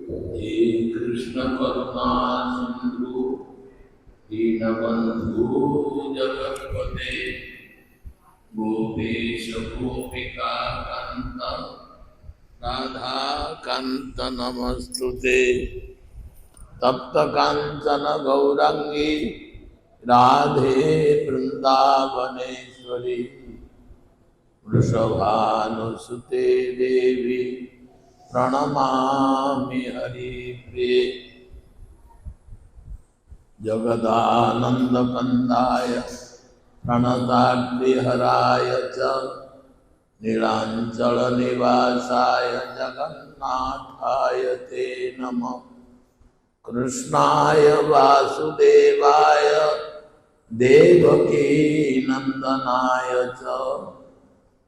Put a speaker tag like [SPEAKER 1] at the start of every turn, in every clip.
[SPEAKER 1] हे कृष्ण करुणा सिंधु दीनबंधु जगत्पते गोपेश गोपिका कांत राधा कांत नमस्तुते तप्त कांचन गौरांगी राधे वृंदावनेश्वरी वृषभानुसुते देवी प्रणमामि हरिप्रिये जगदानंदकंदाय प्रणताग्निहराय च नीलांचल निवासाय जगन्नाथाय ते नमः कृष्णाय वासुदेवाय देवकी नंदनाय च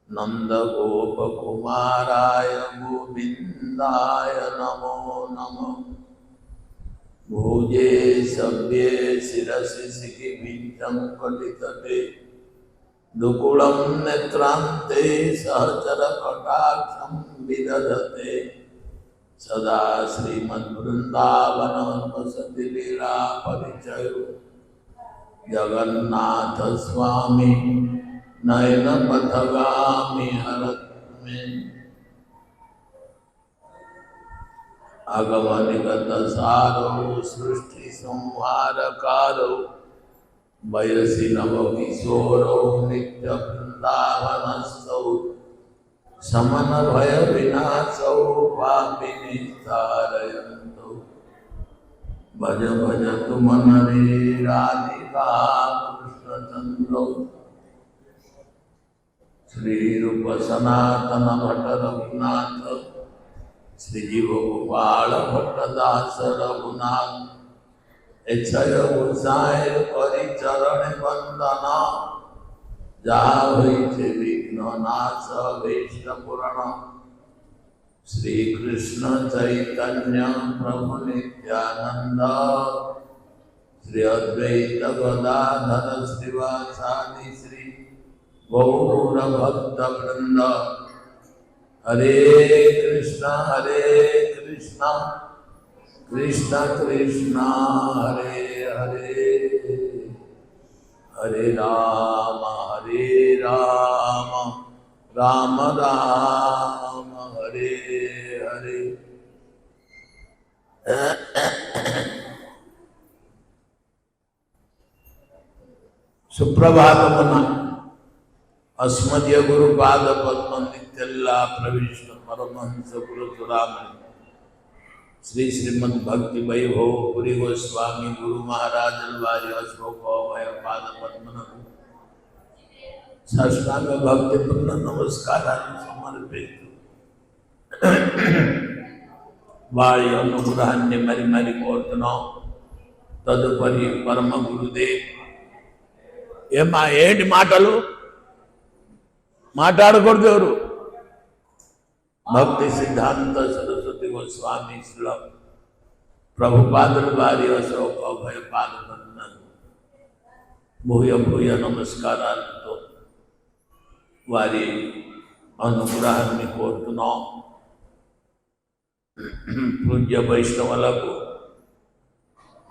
[SPEAKER 1] नंदगोपकुमाराय गोविंदाय नमो नमः भुजे सव्ये शिरसि सिखिभिञ्चं कटितटे दुकुलं नेत्रान्ते सहचरकटाक्षं विदधते सदा श्रीमद्वृन्दावनं वसति लीला परिचयो जगन्नाथ स्वामी नयन पथगामी हरत्मे आगमनिगत सारो सृष्टि संहारकारो वयसि नव किशोरो नित्य वृंदावनस्थौ समन भय विनाशौ पापिनी तारयन्तौ भज भज तुम नरे राधिका कृष्णचन्द्रौ श्रीरूप सनातन भट्ट रघुनाथ श्रीजीव गोपाल भट्टदास रघुनाथ एक्षय गोसाई परिचरण वंदना जहाँ होइछे विघ्न नाश वेश पुराण श्री कृष्ण चैतन्य प्रभु नित्यानंद श्री अद्वैत गदाधर श्रीवासादि श्री गौर भक्त वृंद हरे कृष्णा कृष्ण कृष्ण हरे हरे हरे राम राम राम हरे हरे। सुप्रभातमुना अस्मदीय गुरुपाद पद्म नित्यल्ला प्रविष्ट परमहंस गुरुचुरामणि श्री श्रीमद् भक्ति वैभव पुरी गोस्वामी गुरु महाराज वारी अशोकमय पाद पद्म साष्टांग भक्तिपूर्ण नमस्काराన్ని సమర్పిస్తూ వారి అనుగ్రహాన్ని మరి మరి కోరుతున్నాం। తదుపరి పరమ గురుదేవ్ ఏమా ఏంటి మాటలు మాట్లాడకూడదు ఎవరు భక్తి సిద్ధాంత సరస్వతి గోస్వామి శ్రీల ప్రభుపాదుల వారి అశోక అభయ పాదపడుతున్నాను। భూయ భూయ నమస్కారాలతో వారి అనుగ్రహాన్ని కోరుతున్నాం। పూజ్య వైష్ణవులకు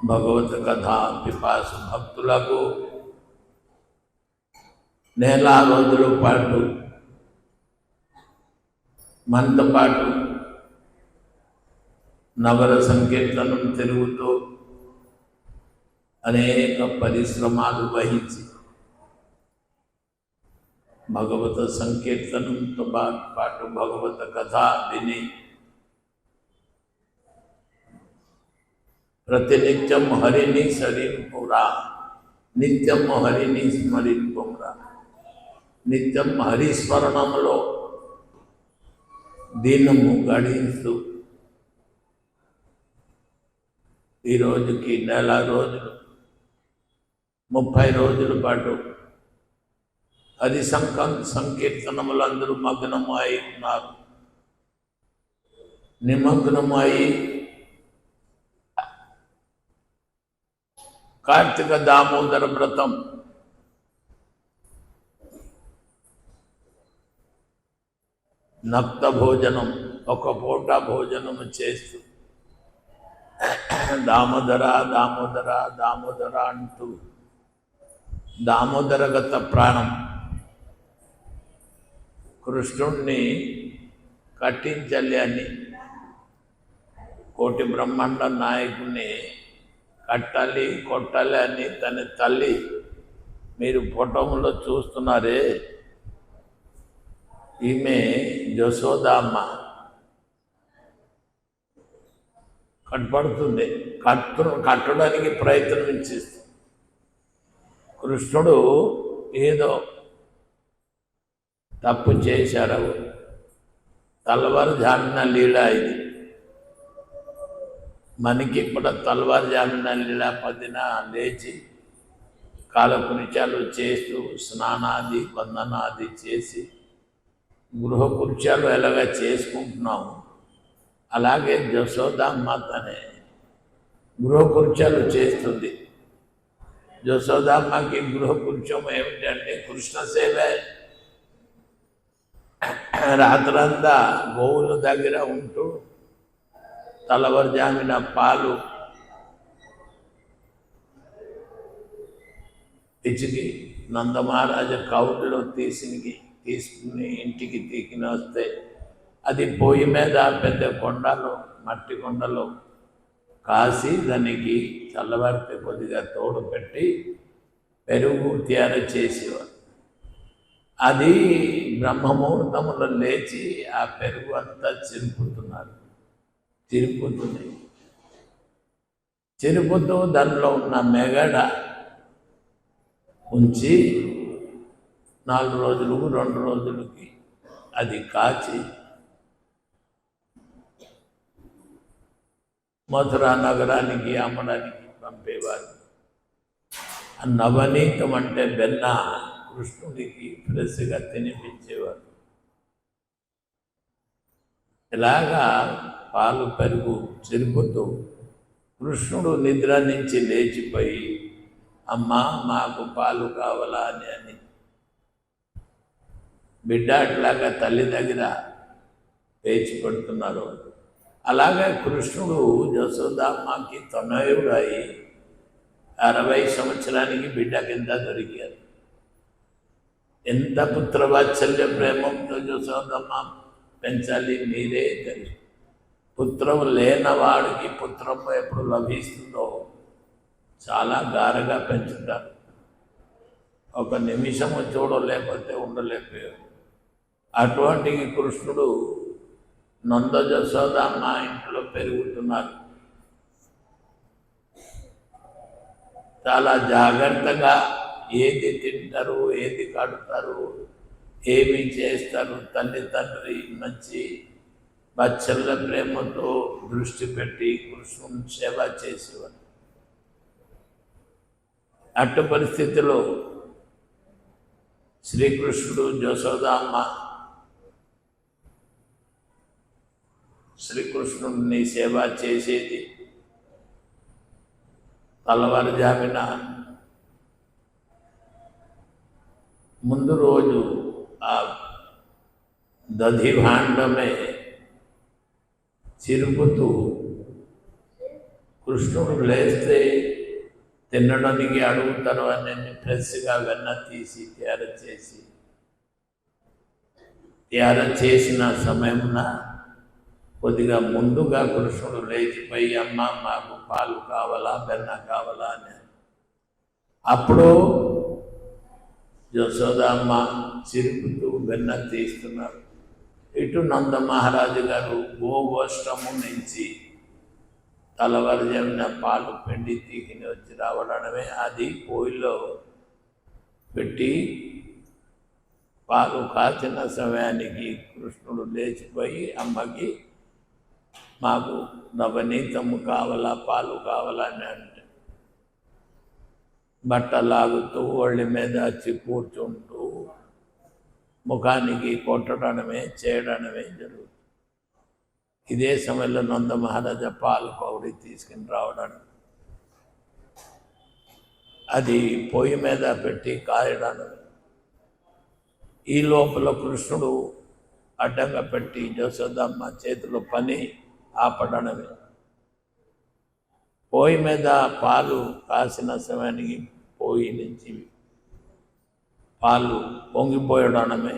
[SPEAKER 1] భగవత్ కథా పిపాసు భక్తులకు నెల రోజుల పాటు మనతో పాటు నగర సంకీర్తనం తిరుగుతూ అనేక పరిశ్రమాలు వహించి భగవత సంకీర్తనంతో పాటు భగవత కథ విని ప్రతినిత్యం హరిని స్మరింపురా నిత్యం హరిని స్మరింపురా నిత్యం హరిస్మరణంలో దినము గడిస్తూ ఈ రోజుకి నెల రోజులు 30 రోజుల పాటు హరి సంకీర్తనములు అందరూ మగ్నము అయి ఉన్నారు। నిమగ్నము అయి కార్తీక దామోదర వ్రతం నక్త భోజనం ఒక పూట భోజనము చేస్తూ దామోదర దామోదర దామోదర అంటూ దామోదరగత ప్రాణం కృష్ణుణ్ణి కట్టించాలి అని కోటి బ్రహ్మాండ నాయకుని కట్టాలి కొట్టాలి అని తన తల్లి మీరు ఫోటోలో చూస్తున్నారే ఈమె జశోదామ్మ కట్టబడుతుంది కట్టడానికి ప్రయత్నం చేస్తుంది. కృష్ణుడు ఏదో తప్పు చేశారు, తలవారుజామున లీల ఇది మనకి కూడా తలవారుజామున లీల పొద్దున లేచి కాలకృత్యాలు చేస్తూ స్నానాది వందనాది చేసి గృహకృత్యాలు ఎలాగ చేసుకుంటున్నాము అలాగే జశోదామ్మ తనే గృహకృత్యాలు చేస్తుంది. జశోదామ్మకి గృహకృత్యం ఏమిటంటే కృష్ణ సేవే. రాత్రంతా గోవుల దగ్గర ఉంటూ తలవారుజామున పాలు పిచ్చికి నందమహారాజ కౌలులో తీసుకుని ఇంటికి తీకిన వస్తే అది పొయ్యి మీద పెద్ద కొండలు మట్టి కొండలు కాసి దానికి చల్లబడితే కొద్దిగా తోడు పెట్టి పెరుగు తయారు చేసేవారు. అది బ్రహ్మముహూర్తంలో లేచి ఆ పెరుగు అంతా చిరుపుతూ దానిలో ఉన్న మెగడ ఉంచి 4 రోజులు 2 రోజులకి అది కాచి మధురా నగరానికి అమ్మడానికి పంపేవారు. నవనీతం అంటే బెన్న కృష్ణుడికి ఫ్రెష్గా తినిపించేవారు. ఇలాగా పాలు పెరుగు చిరుపుతూ కృష్ణుడు నిద్ర నుంచి లేచిపోయి అమ్మ మాకు పాలు కావాలా అని బిడ్డ అట్లాగా తల్లి దగ్గర పేచి పెడుతున్నారు. అలాగే కృష్ణుడు జశోదామ్మకి తనయుడు అయి 60 సంవత్సరానికి బిడ్డ కింద దొరికారు. ఎంత పుత్రవాత్సల్య ప్రేమంతో జశోదమ్మ పెంచాలి మీరే తెలుసు. పుత్రం లేనవాడికి పుత్రం ఎప్పుడు లభిస్తుందో చాలా గారగా పెంచుతారు. ఒక నిమిషము చూడలేకపోతే ఉండలేకపోయారు. అటువంటి కృష్ణుడు నంద జశోదమ్మ ఇంట్లో పెరుగుతున్నారు. చాలా జాగ్రత్తగా ఏది తింటారు, ఏది కడతారు, ఏమి చేస్తారు తల్లి తండ్రి మంచి వాత్సల్య ప్రేమతో దృష్టి పెట్టి కృష్ణుని సేవ చేసేవారు. అట్టి పరిస్థితిలో శ్రీకృష్ణుడు జశోదామ్మ శ్రీకృష్ణుడిని సేవ చేసేది. తెల్లవారుజామున ముందు రోజు ఆ దధిభాండమే చిరుపుతూ కృష్ణుడు లేస్తే తినడానికి అడుగుతారు అని ఫ్రెష్గా వెన్న తీసి తయారు చేసిన సమయమున కొద్దిగా ముందుగా కృష్ణుడు లేచిపోయి అమ్మ మాకు పాలు కావాలా వెన్న కావాలా అని అప్పుడు జశోదమ్మ చిరుపుతూ వెన్న తీస్తున్నారు. ఇటు నంద మహారాజు గారు గోగోష్టము నుంచి తెల్లవారుజామున పాలు పిండి తీకిని వచ్చి రావడమే. అది పొయ్యిలో పెట్టి పాలు కాచిన సమయానికి కృష్ణుడు లేచిపోయి అమ్మకి మాకు నవనీతము కావాలా పాలు కావాలని అంటే బట్టలాగుతూ ఒళ్ళి మీద వచ్చి కూర్చుంటూ ముఖానికి కొట్టడమే చేయడమే జరుగుతుంది. ఇదే సమయంలో నంద మహారాజా పాలు కౌడి తీసుకుని రావడం, అది పొయ్యి మీద పెట్టి కాయడం. ఈ లోపల కృష్ణుడు అడ్డంగా పెట్టి జశోదమ్మ చేతిలో పని ఆపడమే. పొయ్యి మీద పాలు కాసిన సమయానికి పొయ్యి నుంచి పాలు పొంగిపోయడమే.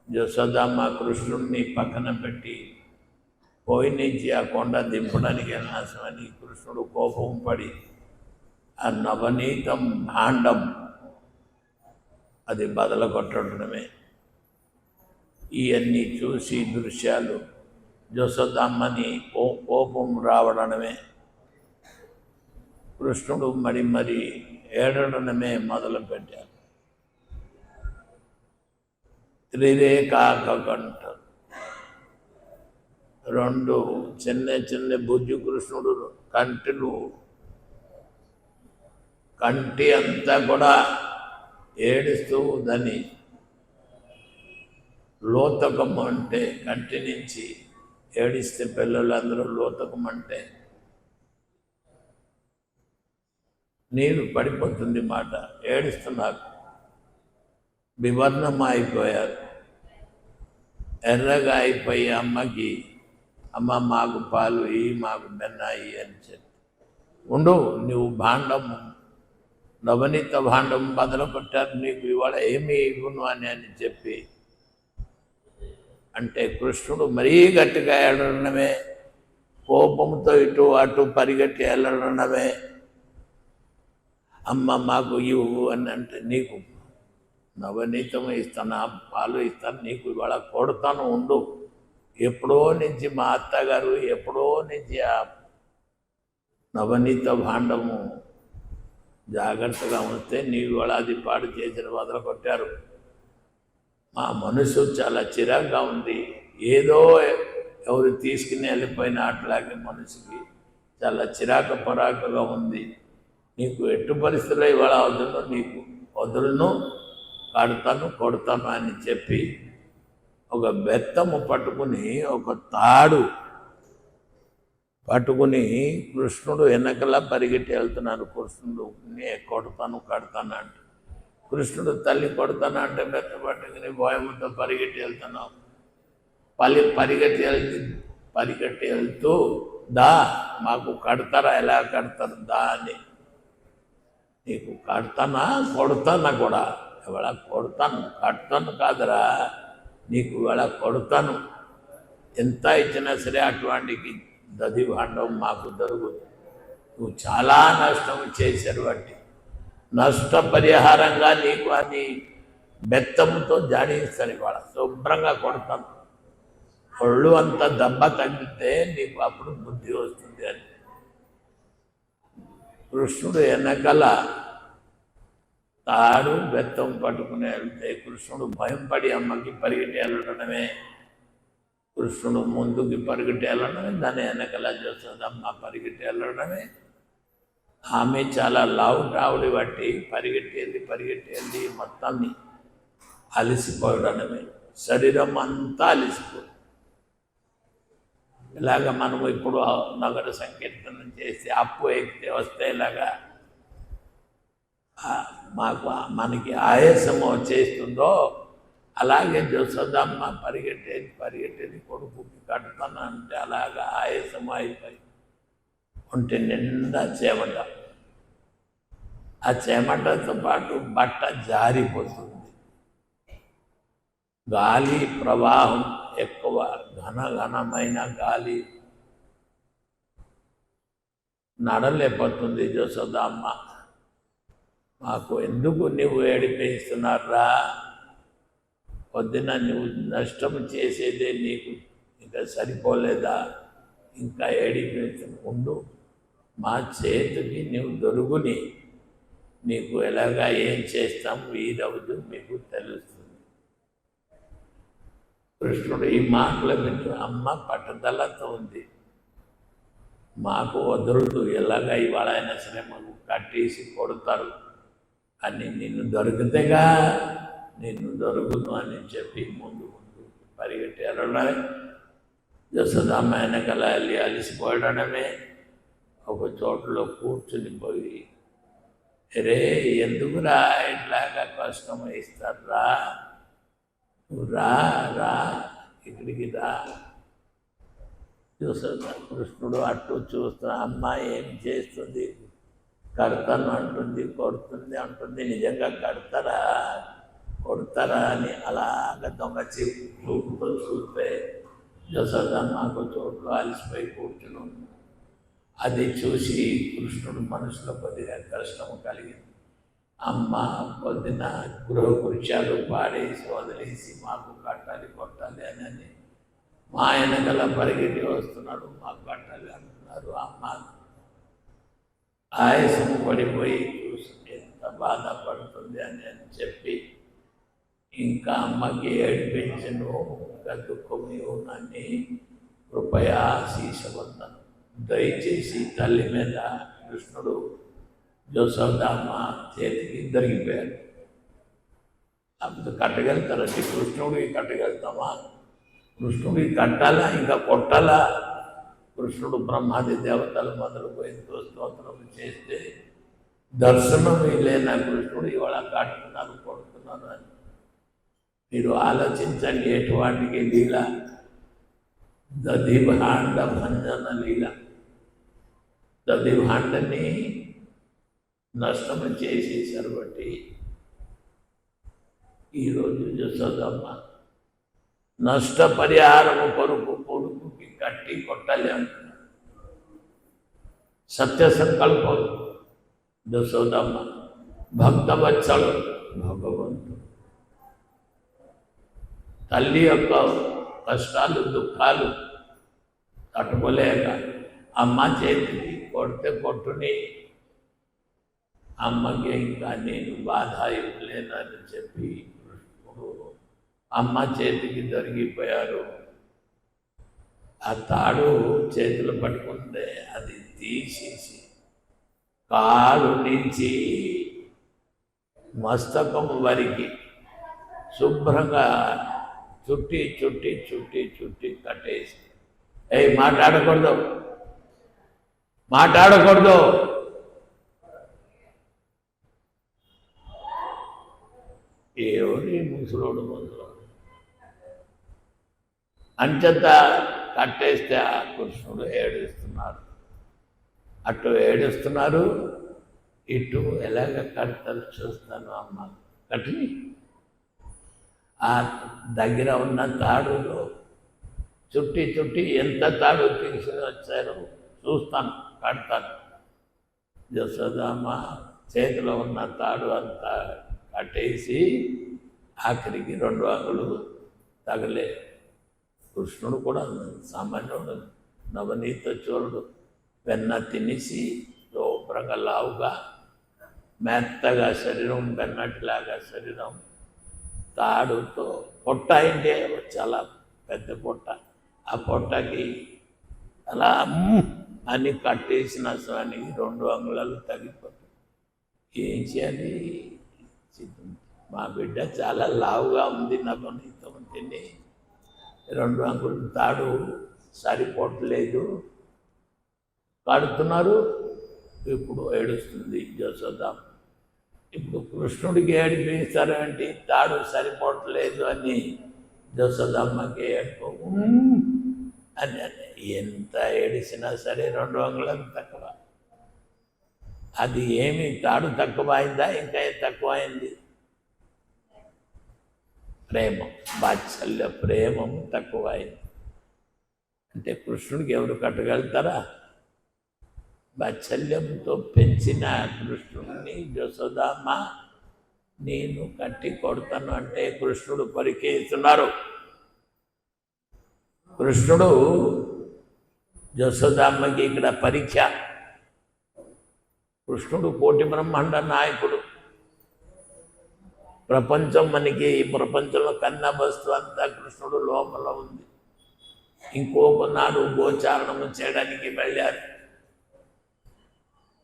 [SPEAKER 1] యశోదమ్మ కృష్ణుడిని పక్కన పెట్టి పొయ్యి నుంచి ఆ కొండ దింపడానికి వెళ్ళిన సమయానికి కృష్ణుడు కోపం పడి ఆ నవనీతం భాండం అది బదల కొట్టడమే. ఇవన్నీ చూసి దృశ్యాలు యశోదమ్మని కోపం రావడమే. కృష్ణుడు మరి ఏడడమే మొదలుపెట్టారు. త్రిరేఖాకంఠ రెండు చిన్న బుజ్జి కృష్ణుడు కంటి అంతా కూడా ఏడుస్తూ దాన్ని లోతకం అంటే కంటి నుంచి ఏడిస్తే పిల్లలందరూ లోతకం అంటే నీరు పడిపోతుంది మాట. ఏడుస్తున్నారు, వివర్ణం అయిపోయారు, ఎర్రగా అయిపోయి అమ్మకి అమ్మ మాకు పాలు ఇవి మాకు బెన్నాయి అని చెప్పి ఉండు నువ్వు భాండము నవనీత భాండం బదులు కొట్టారు నీకు ఇవాళ ఏమీ ఇవ్వను అని చెప్పి అంటే కృష్ణుడు మరీ గట్టిగా ఏడనమే, కోపంతో ఇటు అటు పరిగెట్టి వెళ్ళడమే. అమ్మ మాకు ఇవ్వు అని అంటే నీకు నవనీతం ఇస్తాను, పాలు ఇస్తాను, నీకు ఇవాళ కొడతాను ఉండు. ఎప్పుడో నుంచి మా అత్తగారు ఎప్పుడో నుంచి ఆ నవనీత భాండము జాగ్రత్తగా ఉంటే నీవు ఇవాళ అది పాడు చేసిన వదలు కొట్టారు. మా మనసు చాలా చిరాగ్గా ఉంది, ఏదో ఎవరు తీసుకుని వెళ్ళిపోయిన అట్లాగే మనసుకి చాలా చిరాకు పరాకుగా ఉంది. నీకు ఎట్టు పరిస్థితుల్లో ఇవాళ వదలను, నీకు వదులను, కడతాను కొడతాను అని చెప్పి ఒక బెత్తము పట్టుకుని ఒక తాడు పట్టుకుని కృష్ణుడు వెనకలా పరిగెట్టి వెళ్తున్నాడు. కృష్ణుడు నే కొడతాను కడతాను అంటే కృష్ణుడు తల్లి కొడతాను అంటే బెత్త పట్టుకుని భయముతో పరిగెట్టి వెళ్తున్నావు. పరిగెట్టి వెళ్తూ దా మాకు కడతారా, ఎలా కడతారు దా అని. నీకు కడతానా కొడతానా కూడా, ఇవాళ కొడతాను కడతాను కాదురా, నీకు ఇవాళ కొడతాను. ఎంత ఇచ్చినా సరే అటువంటికి దది భాండం మాకు దొరుకుతుంది. నువ్వు చాలా నష్టం చేశారు, బట్టి నష్టపరిహారంగా నీకు అని బెత్తంతో జాడిస్తాను. ఇవాళ శుభ్రంగా కొడతాను, ఒళ్ళు అంత దెబ్బ తగిలితే నీకు అప్పుడు బుద్ధి వస్తుంది అని. కృష్ణుడు వెనకల తాడు బెత్తం పట్టుకుని వెళ్తే కృష్ణుడు భయం పడి అమ్మకి పరిగెట్టి వెళ్ళడమే. కృష్ణుడు ముందుకి పరిగెట్టి వెళ్ళడమే, దాని వెనకల యశోదమ్మ పరిగెట్టి వెళ్ళడమే. ఆమె చాలా లావుటావుడి బట్టి పరిగెట్టి వెళ్ళి మొత్తాన్ని అలసిపోవడమే, శరీరం అంతా అలసిపోయి. ఇలాగ మనము ఇప్పుడు నగర సంకీర్తనం చేసి అప్పు ఎక్కితే వస్తే ఇలాగా మనకి ఆయాసము చేస్తుందో అలాగే యశోదమ్మ పరిగెట్టేది కొడుకుకి కడతాను అంటే అలాగా ఆయాసం అయిపోయి ఒంటి నిండా చెమట. ఆ చెమటతో పాటు బట్ట జారిపోతుంది. గాలి ప్రవాహం ఎక్కువ, ఘనమైన గాలి నడలేకపోతుంది. యశోదమ్మ మాకు ఎందుకు నువ్వు ఏడిపిస్తున్నారా, పొద్దున నువ్వు నష్టం చేసేదే నీకు ఇంకా సరిపోలేదా, ఇంకా ఉండు, మా చేతికి నువ్వు దొరుకుని నీకు ఎలాగా ఏం చేస్తాము ఈ రోజు మీకు తెలుస్తుంది. కృష్ణుడు ఈ మాటలు వింటూ అమ్మ పట్టుదలతో ఉంది, మాకు వదలదు, ఎలాగా ఇవాళ అయినా సరే మాకు కట్టేసి కొడతారు అని నిన్ను దొరికితేగా నిన్ను దొరుకును అని చెప్పి ముందు పరిగెట్టి వెళ్ళడమే. యశోదమ్మ వెనకాల వెళ్ళి అలిసిపోయడమే. ఒక చోటలో కూర్చుని పోయి రే ఎందుకురా ఇట్లాగా కష్టం ఇస్తారా, నువ్వు రా ఇక్కడికి రా, చూస్తున్నా కృష్ణుడు అట్టు చూస్తున్నా, అమ్మ ఏం చేస్తుంది, కడతాను అంటుంది, కొడుతుంది అంటుంది, నిజంగా కడతారా కొడతారా అని అలాగ దొంగ చూపుతో చూస్తే యశోదమ్మకు చోట్లు అలసిపోయి కూర్చుని ఉంది. అది చూసి కృష్ణుడు మనసులో కొద్దిగా కష్టము కలిగింది. అమ్మ పొద్దున గృహ కృత్యాలు పాడేసి వదిలేసి మాకు కట్టాలి కొట్టాలి అని మా వెనకల పరిగెట్టి వస్తున్నాడు, మాకు కట్టాలి అంటున్నారు. అమ్మ ఆయాసం పడిపోయి చూసి ఎంత బాధపడుతుంది అని చెప్పి ఇంకా అమ్మకి ఏడిపించను, ఇంకా దుఃఖము నన్ను కృపయా శీషవందను. దయచేసి తల్లి మీద కృష్ణుడు యశోదమ్మ చేతికి దొరికిపోయారు. అప్పుడు కట్టగలుగుతారంటే కృష్ణుడికి కట్టగలుగుతామా? కృష్ణుడికి కట్టాలా ఇంకా కొట్టాలా? కృష్ణుడు బ్రహ్మాది దేవతలు మొదలుపోయిందో స్తోత్రం చేస్తే దర్శనం లేన కృష్ణుడు ఇవాళ కట్టుతున్నారు కొడుతున్నారు అని మీరు ఆలోచించండి. ఎటువంటికి లీల, దధిభాండ భంజన లీల. దధిభాండని నష్టము చేసేసారు. బట్టి ఈరోజు యశోదమ్మ నష్టపరిహారము కొడుకుకి కట్టి కొట్టాలి అంటున్నారు. సత్య సంకల్పం యశోదమ్మ, భక్తవత్సలు భగవంతుడు. తల్లి యొక్క కష్టాలు దుఃఖాలు తట్టుకోలేక అమ్మ చేతికి కొడితే కొట్టుని అమ్మకి ఇంకా నేను బాధ ఇవ్వలేనని చెప్పి అమ్మ చేతికి దొరికిపోయారు. ఆ తాడు చేతులు పట్టుకుంటే అది తీసేసి కాలు నుంచి మస్తకం వరకు శుభ్రంగా చుట్టి చుట్టి చుట్టి చుట్టి కట్టేసి, మాట్లాడకూడదు మాట్లాడకూడదు ఎవరి ముసలోడు ముసలోడు అంచేత కట్టేస్తే ఆ కృష్ణుడు ఏడుస్తున్నారు. అటు ఏడుస్తున్నారు, ఇటు ఎలాగ కడతారు చూస్తాను. అమ్మ కట్టి ఆ దగ్గర ఉన్న తాడులో చుట్టి చుట్టి ఎంత తాడు తీసుకుని వచ్చారో చూస్తాను, కడతాను. యశోదమ్మ చేతిలో ఉన్న తాడు అంతా కట్టేసి ఆఖరికి 2 అంగులు తగలే. కృష్ణుడు కూడా సామాన్యుడు, నవనీత చోరుడు. వెన్న తినేసి శుభ్రంగా లావుగా మెత్తగా శరీరం, వెన్నటిలాగా శరీరం, తాడుతో పొట్ట అంటే చాలా పెద్ద పొట్ట. ఆ పొట్టకి అలా అని కట్టేసిన స్వానికి 2 అంగుళాలు తగ్గిపోతాయి. ఏం చేయాలి? మా బిడ్డ చాలా లావుగా ఉంది, నవనీతం తిని 2 అంగుళాలు తాడు సరిపోవట్లేదు, కడుతున్నారు. ఇప్పుడు ఏడుస్తుంది యశోదమ్మ. ఇప్పుడు కృష్ణుడికి ఏడిపిస్తారు ఏంటి? తాడు సరిపోవట్లేదు అని యశోదమ్మకి ఏడుపు అని ఎంత ఏడిసినా సరే 2 అంగుళాలు తక్కువ. అది ఏమి తాడు తక్కువ అయిందా, ఇంకా తక్కువ అయింది? ప్రేమం, వాత్సల్య ప్రేమము తక్కువ అయింది. అంటే కృష్ణుడికి ఎవరు కట్టగలుగుతారా? వాత్సల్యంతో పెంచిన కృష్ణుడిని యశోదమ్మ నేను కట్టి కొడతాను అంటే కృష్ణుడు పరికేస్తున్నారు. కృష్ణుడు యశోదమ్మకి ఇక్కడ పరీక్ష. కృష్ణుడు కోటి బ్రహ్మాండ నాయకుడు. ప్రపంచం మనకి, ఈ ప్రపంచంలో కన్నా వస్తువు అంతా కృష్ణుడు లోపల ఉంది. ఇంకొకనాడు గోచారణము చేయడానికి వెళ్ళారు.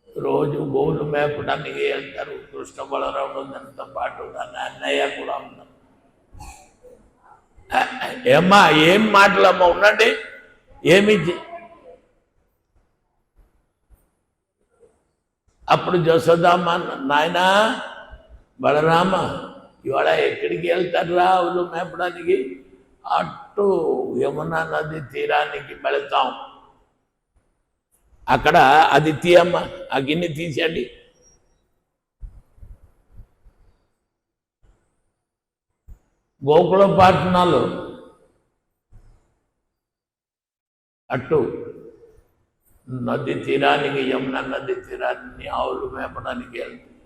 [SPEAKER 1] రోజు గోవులు మేపడానికి వెళ్తారు. కృష్ణ బలరాముడు దానితో పాటు దాని అన్నయ్య కూడా ఉన్నారు. ఏమ్మా ఏం మాటలమ్మా ఉండండి, ఏమి అప్పుడు యశోదమ్మ, నాయనా బలరామ ఇవాళ ఎక్కడికి వెళ్తారు ఆవులు మేపడానికి? అటు అటు యమునా నది తీరానికి వెళతాం. అక్కడ అది తీయమ్మ, ఆ గిన్నె తీసేయండి. గోకుల పట్టణాలు అటు నది తీరానికి, యమునా నది తీరాన్ని ఆవులు మేపడానికి వెళ్తుంది.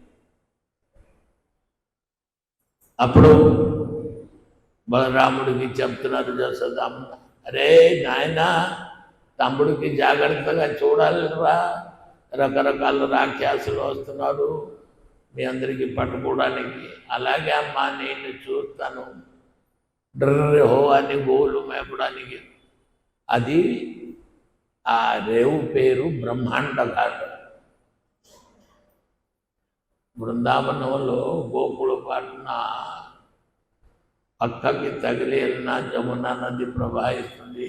[SPEAKER 1] అప్పుడు బలరాముడికి చెప్తున్నారు జసోదమ్మ, అరే నాయన, తమ్ముడికి జాగ్రత్తగా చూడాలిరా, రకరకాల రాక్షసులు వస్తున్నారు మీ అందరికీ పట్టుకోవడానికి. అలాగే అమ్మ, నేను చూస్తాను డ్రహో అని గోలు మేపడానికి. అది ఆ రేవు పేరు బ్రహ్మాండ ఘాట్. బృందావనంలో గోకుల పట్న పక్కకి తగిలి వెళ్ళిన జమునా నది ప్రవహిస్తుంది.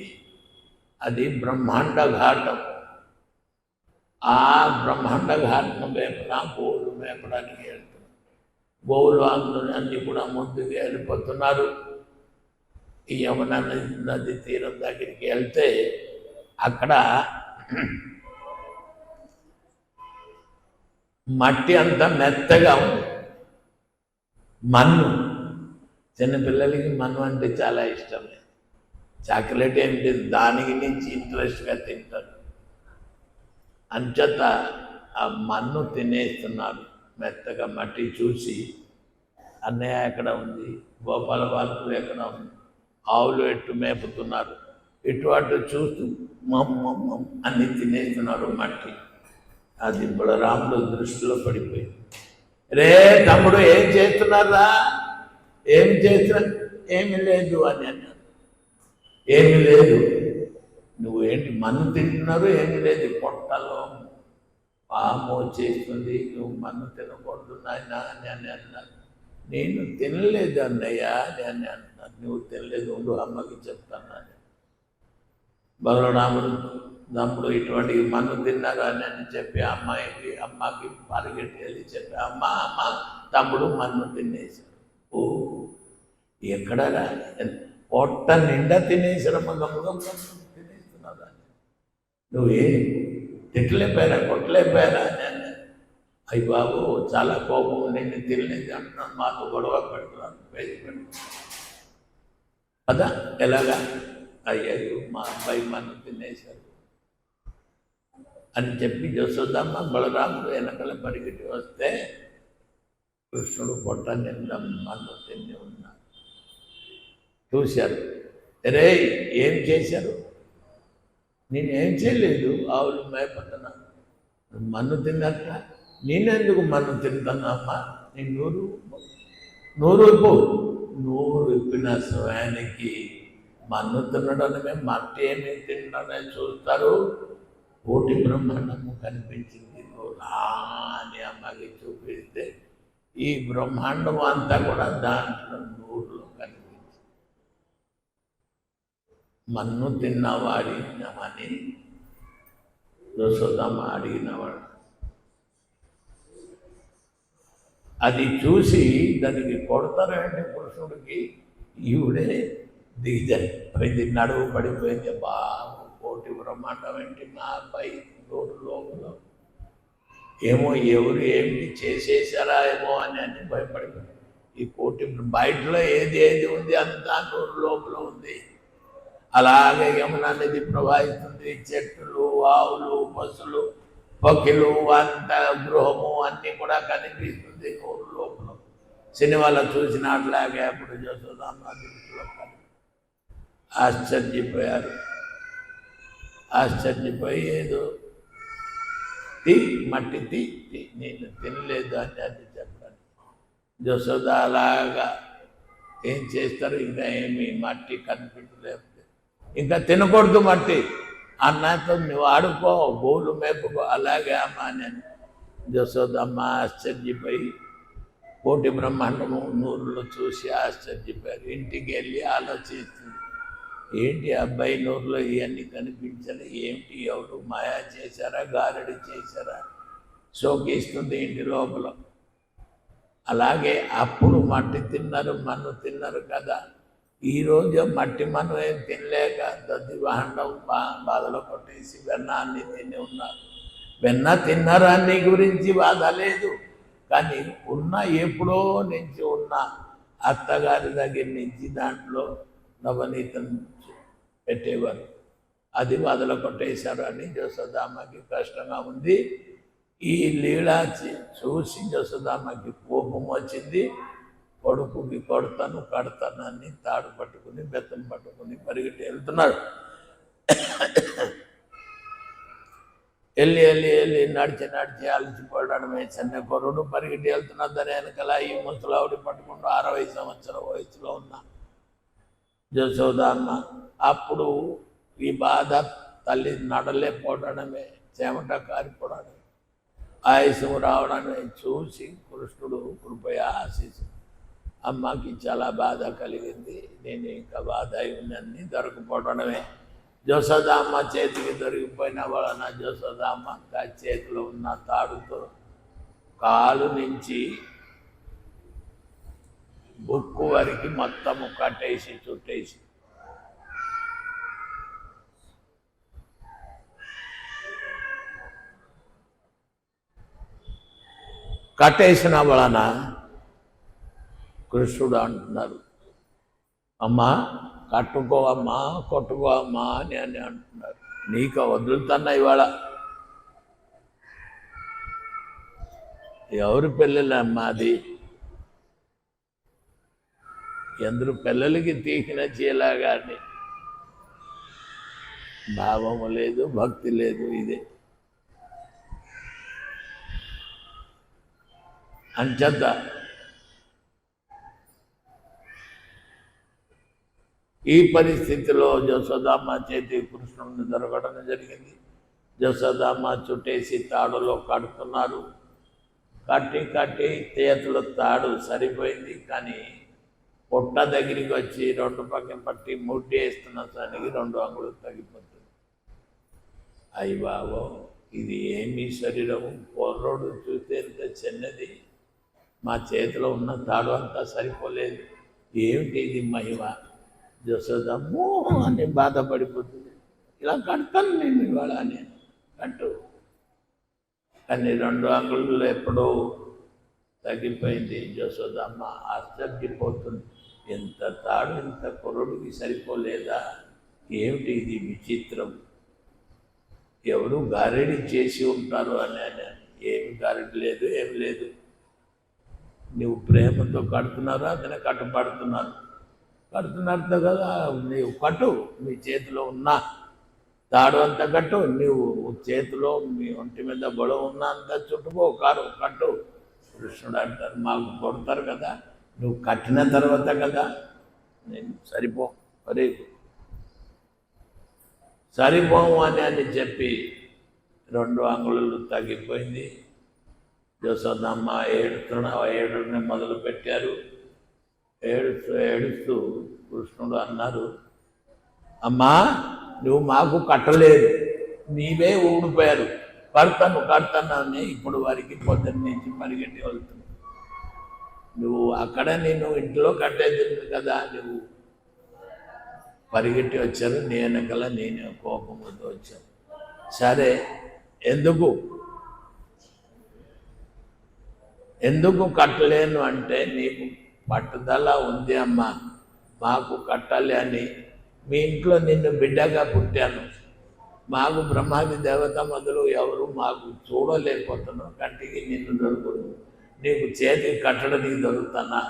[SPEAKER 1] అది బ్రహ్మాండ ఘాటం. ఆ బ్రహ్మాండ ఘాటం మేపన గోవులు మేపడానికి వెళ్తున్నారు. గోవులు అన్ని కూడా ముందుకు వెళ్ళిపోతున్నారు. ఈ యమునా నది తీరం దగ్గరికి వెళ్తే అక్కడ మట్టి అంతా మెత్తగా ఉంది. మన్ను, చిన్నపిల్లలకి మన్ను అంటే చాలా ఇష్టమే. చాక్లెట్ ఏంటి, దానికి నుంచి ఇంట్రెస్ట్గా తింటారు. అంచేత ఆ మన్ను తినేస్తున్నారు. మెత్తగా మట్టి చూసి అన్నయ్య ఎక్కడ ఉంది, గోపాల బాలు ఎక్కడ ఉంది, ఆవులు ఎట్టు మేపుతున్నారు, ఇటు అటు చూస్తూ మమ్మ అన్ని తినేస్తున్నారు మట్టి. అది బలరాముడు దృష్టిలో పడిపోయింది. రే తమ్ముడు, ఏం చేస్తున్నారా, ఏం చేస్తున్నా? ఏమి లేదు అని అన్నాడు. ఏమి లేదు, నువ్వేంటి మన్ను తింటున్నారు? ఏమి లేదు, పొట్టలో పాము చేస్తుంది, నువ్వు మన్ను తినకూడదు నాయన అని అన్నాడు. నేను తినలేదు అన్నయ్య అని అంటున్నాను. నువ్వు తినలేదు, ఉండు అమ్మకి చెప్తాను అని. బలరాముడు తమ్ముడు ఇటువంటి మన్ను తిన్నారు అని చెప్పి అమ్మకి పరిగెట్టి వెళ్ళి చెప్పి, అమ్మ తమ్ముడు మన్ను తినేశాడు. ఓ, ఎక్కడ పొట్ట నిండా తినేసారమ్మ, గమ్మ తినేస్తున్నారా? నువ్వే తిట్టలేపారా, కొట్టలేపారా అని అన్నాడు. అయ్యి బాబు, చాలా కోపం, నేను తినలేదు అంటున్నాను, మాతో గొడవ పెడుతున్నాను, పేరు పెడుతున్నాను. అదా ఎలాగా? అయ్యారు, మా అబ్బాయి మన్ను తినేశారు అని చెప్పి జసోదమ్మ బలరాముడు వెనకల పరిగెట్టి వస్తే కృష్ణుడు పొట్ట నిండా మన్ను తిని ఉన్నారు. చూశారు. రే, ఏం చేశారు? నేనేం చేయలేదు, ఆవులు మేపతున్నా, మన్ను తిన్నట్ట. నేనెందుకు మన్ను తింటానమ్మా? నీ నూరు విప్పిన సమయానికి మన్ను తినడమే, మట్టి ఏమి తినడమే చూస్తారు. కోటి బ్రహ్మాండము కనిపించింది. అని అమ్మకి చూపిస్తే ఈ బ్రహ్మాండం అంతా కూడా దాంట్లో నూరులో కనిపించింది. మన్ను తిన్నవాడినమని యశోదమ్మ అడిగినవాడు. అది చూసి దానికి కొడతారంటే పురుషుడికి ఈవిడే దిగజారిపోయింది, నడువు పడిపోయింది. బాగా కోటి బ్రహ్మాండం ఏంటి మా అబ్బాయి నోరు లోపల, ఏమో ఎవరు ఏమిటి చేసేసారా ఏమో అని భయపడిపోయింది. ఈ కోటి బయటలో ఏది ఉంది అంతా నోరు లోపల ఉంది. అలాగే యమునా నది ప్రవహిస్తుంది. చెట్లు, ఆవులు, పశువులు, పక్షులు, అంత గృహము అన్నీ కూడా కనిపిస్తుంది నోరు లోపల. సినిమాలో చూసినట్లాగే అప్పుడు జసోదమ్మ దృష్టిలో ఆశ్చర్యపోయారు. ఆశ్చర్యపోయి ఏదో మట్టి నేను తినలేదు అని చెప్పాను. జసోద అలాగా ఏం చేస్తారు, ఇంకా ఏమి మట్టి కనిపించలేదు, ఇంకా తినకూడదు మట్టి అన్నతో నువ్వు ఆడుకో, గోలు మేపుకో. అలాగే అమ్మ అని జసోదమ్మ ఆశ్చర్యపోయి కోటి బ్రహ్మాండము నూరులో చూసి ఆశ్చర్యపోయారు. ఇంటికి వెళ్ళి ఆలోచిస్తుంది, ఏంటి అబ్బాయి నూరులో ఇవన్నీ కనిపించాలి, ఏమిటి, ఎవరు మాయా చేశారా, గారడి చేశారా, శోకిస్తుంది ఇంటి లోపల. అలాగే అప్పుడు మట్టి తిన్నారు, మన్ను తిన్నారు కదా, ఈరోజు మట్టి మనం ఏం తినలేక దద్ది వాహనం బాధలో కొట్టేసి వెన్నాన్ని తిని ఉన్నారు. వెన్న తిన్నారాన్ని గురించి బాధ లేదు, కానీ ఉన్న ఎప్పుడో నుంచి ఉన్న అత్తగారి దగ్గర నుంచి దాంట్లో నవనీతం పెట్టేవారు, అది బాధలో కొట్టేశారు అని యశోదామ్మకి కష్టంగా ఉంది. ఈ లీలా చూసి యశోదామ్మకి కోపం వచ్చింది. కొడుకుకి కొడతాను కడతానని తాడు పట్టుకుని బెత్తం పట్టుకుని పరిగెట్టి వెళ్తున్నాడు. వెళ్ళి నడిచి అలసిపోవడమే. చిన్న కొరుడు పరిగెట్టి వెళ్తున్నా దాని వెనకాల ఈ ముసలావిడి పట్టుకుంటూ 60 సంవత్సరాల వయసులో ఉన్న యశోదామ్మ. అప్పుడు ఈ బాధ తల్లి నడలేకపోవడమే, చెమట కారిపోవడమే, ఆయుషం రావడమే చూసి కృష్ణుడు కృపయా ఆశీస్సు అమ్మకి చాలా బాధ కలిగింది. నేను ఇంకా బాధ అన్నీ దొరకపోవడమే. యశోదామ్మ చేతికి దొరికిపోయిన వలన యశోదామ్మ చేతిలో ఉన్న తాడుతో కాలు నుంచి బుక్కు వరకు మొత్తము కట్టేసి చుట్టేసి కట్టేసిన వలన కృష్ణుడు అంటున్నారు, అమ్మా కట్టుకో అమ్మా కొట్టుకో అమ్మా అని అంటున్నారు. నీకు వదులుతున్నా ఇవాళ. ఎవరు పిల్లలమ్మా అది? ఎందరు పిల్లలకి తీసిన చీలాగాని భావము లేదు, భక్తి లేదు. ఇదే అంచేత ఈ పరిస్థితిలో యశోదామ్మ చేతి కృష్ణుడిని దొరకడం జరిగింది. యశోదామ్మ చుట్టేసి తాడులో కడుతున్నారు. కట్టి చేతిలో తాడు సరిపోయింది, కానీ పొట్ట దగ్గరికి వచ్చి 2 పక్కన పట్టి ముడ్డి వేస్తున్న దానికి 2 అంగుళాలు తగ్గిపోతుంది. అయ్యి బాబో, ఇది ఏమి శరీరము? పొర్రోడు చూస్తే ఎంత చిన్నది, మా చేతిలో ఉన్న తాడు అంతా సరిపోలేదు, ఏమిటి ఇది మహిమ? యశోదమ్మో అని బాధపడిపోతుంది. ఇలా కడతాను నేను ఇవాళ నేను కట్టు. కానీ 2 అంగుళాలు ఎప్పుడో తగ్గిపోయింది. యశోదమ్మ ఆశ్చర్యపోతుంది. ఎంత తాడు ఇంత కుర్రుడికి సరిపోలేదా? ఏమిటి ఇది విచిత్రం? ఎవరు గారెడి చేసి ఉంటారు అని. ఏమి గారెడి లేదు, ఏమి లేదు. నువ్వు ప్రేమతో కడుతున్నారా, అతనే కడుతున్నారు కదా. నీవు కట్టు, మీ చేతిలో ఉన్న తాడు అంతా కట్టు, నీవు చేతిలో మీ ఒంటి మీద బొడవ ఉన్న అంత చుట్టుకో, కట్టు. కృష్ణుడు అంటారు, మాకు కొడతారు కదా, నువ్వు కట్టిన తర్వాత కదా నేను సరిపోము అని చెప్పి 2 అంగుళాలు తగ్గిపోయింది. యశోదమ్మ ఏడుని మొదలు పెట్టారు. ఏడుస్తూ కృష్ణుడు అన్నారు, అమ్మా నువ్వు మాకు కట్టలేదు, నీవే ఊడిపోయారు, కడతాను అని ఇప్పుడు వారికి పొద్దున్న నుంచి పరిగెట్టి వెళ్తున్నావు. నువ్వు అక్కడ నేను ఇంట్లో కట్టేది కదా, నువ్వు పరిగెట్టి వచ్చారు, నేనకల నేనే కోపంతో వచ్చాను. సరే, ఎందుకు కట్టలేను అంటే నీకు పట్టుదల ఉంది అమ్మా, మాకు కట్టాలి అని. మీ ఇంట్లో నిన్ను బిడ్డగా పుట్టాను, మాకు బ్రహ్మాది దేవత మొదలు ఎవరు మాకు చూడలేకపోతున్నావు, కంటికి నిన్ను దొరుకుదు, నీకు చేతికి కట్టడానికి దొరుకుతానా?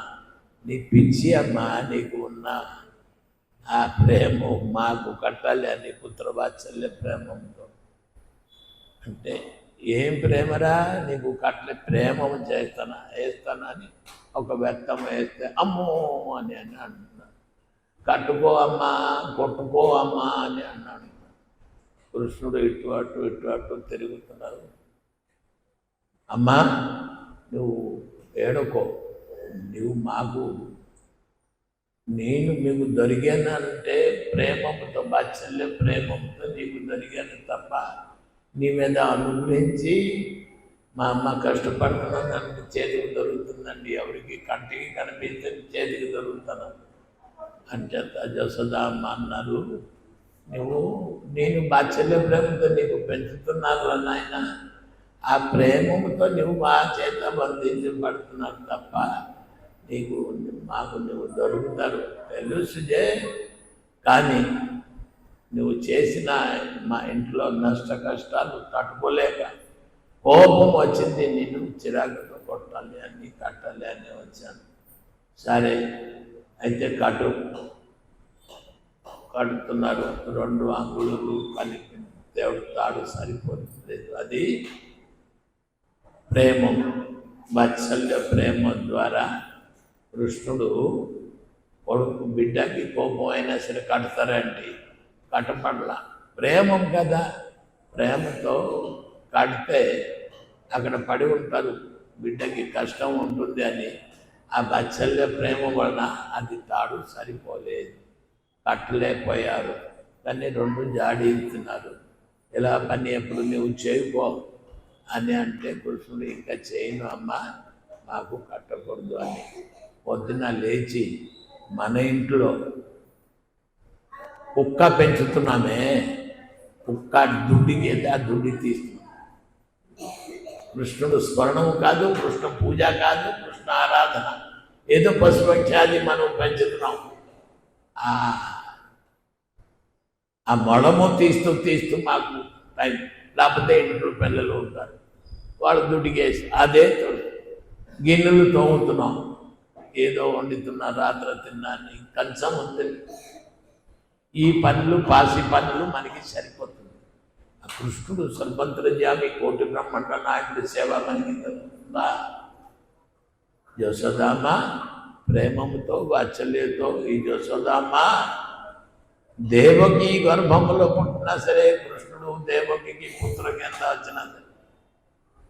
[SPEAKER 1] నీ పిచ్చి అమ్మా, నీకు ఉన్న ఆ ప్రేమ మాకు కట్టాలి అని పుత్రవాత్సల్య ప్రేమంతో. అంటే ఏం ప్రేమరా నీకు? ప్రేమ వేస్తానా అని ఒక వ్యక్తం వేస్తే అమ్మో అని అంటున్నాడు. కట్టుకో అమ్మా, కొట్టుకో అమ్మా అని అన్నాడు. కృష్ణుడు ఇటు అటు తిరుగుతున్నారు. అమ్మా నువ్వు ఏడుకో, నువ్వు మాకు, నేను మీకు దొరికానంటే ప్రేమతో, వాత్సల్య ప్రేమతో నీకు దొరికాను తప్ప నీ మీద అనుగ్రహించి మా అమ్మ కష్టపడుతున్నాను చేతికి దొరుకుతుందండి, ఎవరికి కంటికి కనిపిస్తే చేతికి దొరుకుతాను అంచేత జసోదమ్మ అన్నారు, నేను వాత్సల్య ప్రేమతో నీకు పెంచుతున్నాను నాయన, ఆ ప్రేమతో నువ్వు మా చేత బంధించబడుతున్నావు తప్ప మాకు నువ్వు దొరుకుతారు తెలుసుజే. కానీ నువ్వు చేసిన మా ఇంట్లో నష్ట కష్టాలు తట్టుకోలేక కోపం వచ్చింది, నేను చిరాకుతో కొట్టాలి అని కట్టాలి అని వచ్చాను. సరే అయితే కడుతున్నారు, 2 అంగుళాలు కలిపి దేవుడు తాడు సరిపోతుంది. అది ప్రేమ, వాత్సల్య ప్రేమ ద్వారా కృష్ణుడు కొడుకు బిడ్డకి కోపం అయినా సరే కడతారండి, కట్టపడలా. ప్రేమం కదా, ప్రేమతో కడితే అక్కడ పడి ఉంటారు, బిడ్డకి కష్టం ఉంటుంది అని. ఆ వాత్సల్య ప్రేమ వలన అది తాడు సరిపోలేదు, కట్టలేకపోయారు. కానీ 2 జాడించుతున్నారు. ఇలా పని ఎప్పుడు నువ్వు చేయకో అని అంటే కృష్ణుడు ఇంకా చేయను అమ్మా, మాకు కట్టకూడదు అని. పొద్దున లేచి మన ఇంట్లో కుక్క పెంచుతున్నామే, కుక్క దుడ్డికి అయితే ఆ దుడ్డి తీస్తున్నాం. కృష్ణుడు స్మరణం కాదు, కృష్ణ పూజ కాదు, కృష్ణ ఆరాధన, ఏదో పశుపక్షాది మనం పెంచుతున్నాం. ఆ మొడము తీస్తూ మాకు టైం, లేకపోతే ఇంట్లో పిల్లలు ఉంటారు, వాళ్ళు దుడ్డికేసి అదే గిన్నెలు తోముతున్నాం, ఏదో వండుతున్నా, రాత్రి తిన్నాన్ని కంచం ఉంది. ఈ పనులు పాసి పనులు మనకి సరిపోతుంది. ఆ కృష్ణుడు సర్వంతర్యామి కోటి బ్రహ్మాండ నాయకుడి సేవ మనకి తెలుస్తుందా? యశోదామ్మ ప్రేమముతో వాత్సల్యంతో ఈ యశోదామ్మ దేవకి గర్భములో పుట్టినా సరే కృష్ణుడు దేవకి పుత్ర కింద వచ్చిన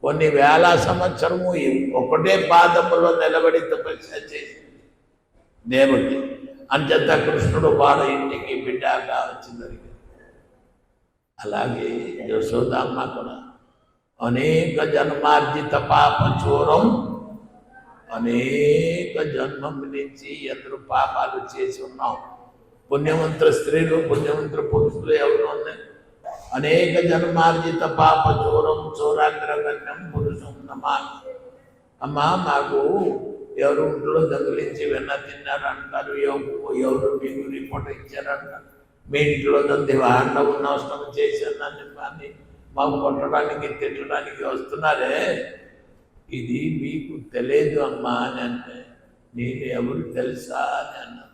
[SPEAKER 1] కొన్ని వేల సంవత్సరము ఒకటే పాదములో నిలబడి తపస్య చేసింది దేవకి. అంచేత కృష్ణుడు వాళ్ళ ఇంటికి బిడ్డగా వచ్చింది. అలాగే యశోదామ్మ కూడా అనేక జన్మార్జిత పాప చూరం, అనేక జన్మం నుంచి ఎందరో పాపాలు చేసి ఉన్నాం. పుణ్యవంతుల స్త్రీలు, పుణ్యవంతుల పురుషులు ఎవరు ఉన్నాయి? అనేక జన్మార్జిత పాప చూరం చోరాగ్రగణ్యం పురుషం నమా. అమ్మా మాకు ఎవరు ఇంట్లో దొంగిలించి వెన్న తిన్నారు అంటారు, ఎవరు మీకు రిపోర్ట్ ఇచ్చారంటారు, మీ ఇంట్లో దివాండం నష్టం చేశానని కానీ మాకు కొట్టడానికి తిట్టడానికి వస్తున్నారే, ఇది మీకు తెలియదు అమ్మా అని అంటే, నేను ఎవరు తెలుసా అని అన్నాను.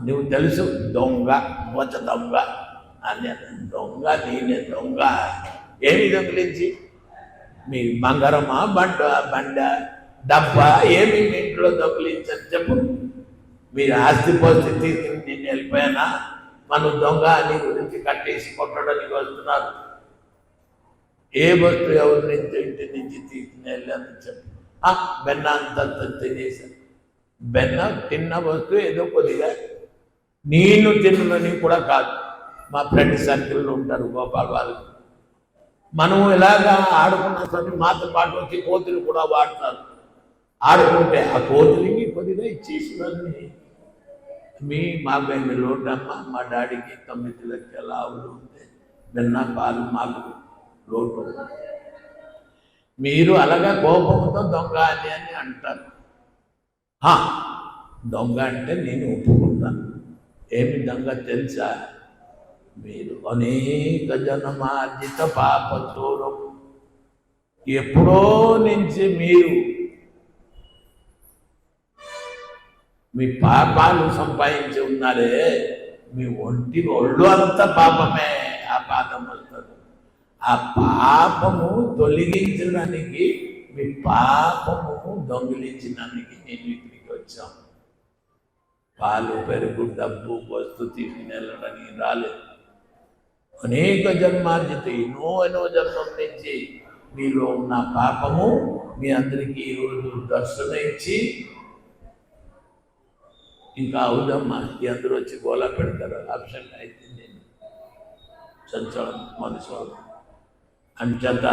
[SPEAKER 1] నువ్వు తెలుసు, దొంగ మొచ్చ దొంగ అని అన్నాను. దొంగ నేనే దొంగ, ఏమి దొంగిలించి? మీ బంగారమా బండ డబ్బా ఏమి మీ ఇంట్లో దొంగిలించని చెప్పు. మీరు ఆస్తి పరిస్థితి నేను వెళ్ళిపోయానా, మనం దొంగ అని గురించి కట్టేసి కొట్టడానికి వస్తున్నారు. ఏ వస్తువు ఎవరి నుంచి ఇంటి నుంచి తీసుకుని వెళ్ళాలని చెప్పి బెన్న అంత తినేసాను. బెన్న తిన్న వస్తువు ఏదో కొద్దిగా నేను తిన్నని కూడా కాదు, మా ఫ్రెండ్ సర్కిల్లో ఉంటారు గోపాల్ వాళ్ళు, మనం ఇలాగా ఆడుకున్న సరే మాతో పాటు వచ్చి కోతులు కూడా వాడతారు. ఆడుకుంటే ఆ కోతులకి కొద్దిగా ఇచ్చేసివన్నీ మాకు ఎన్ని లోటమ్మా, మా డాడీకి 9 లక్షల ఆవులు ఉంటే నిన్న పాలు మాకు లోటు. మీరు అలాగా కోపంతో దొంగ అని అంటారు. దొంగ అంటే నేను ఒప్పుకుంటాను. ఏమి దొంగ తెలుసా? మీరు అనేక జన్మార్జిత పాప చోరం, ఎప్పుడో నుంచి మీరు మీ పాపాలు సంపాదించి ఉన్నారే, మీ ఒళ్ళు అంతా పాపమే. ఆ పాపం వస్తుంది. ఆ పాపము తొలగించడానికి, మీ పాపము దొంగిలించడానికి నేను ఇక్కడికి వచ్చాను. పాలు పెరుగు డబ్బు వస్తు తీసుకుని వెళ్ళడానికి రాలేదు. అనేక జన్మార్జిత ఎన్నో జన్మం నుంచి మీలో ఉన్న పాపము మీ అందరికీ ఈరోజు దర్శనం ఇచ్చి, ఇంకా అవుదమ్మా అందరూ వచ్చి గోలా పెడతారు, ఆప్షన్ అయితే నేను సంచలనం మనసు అంచేత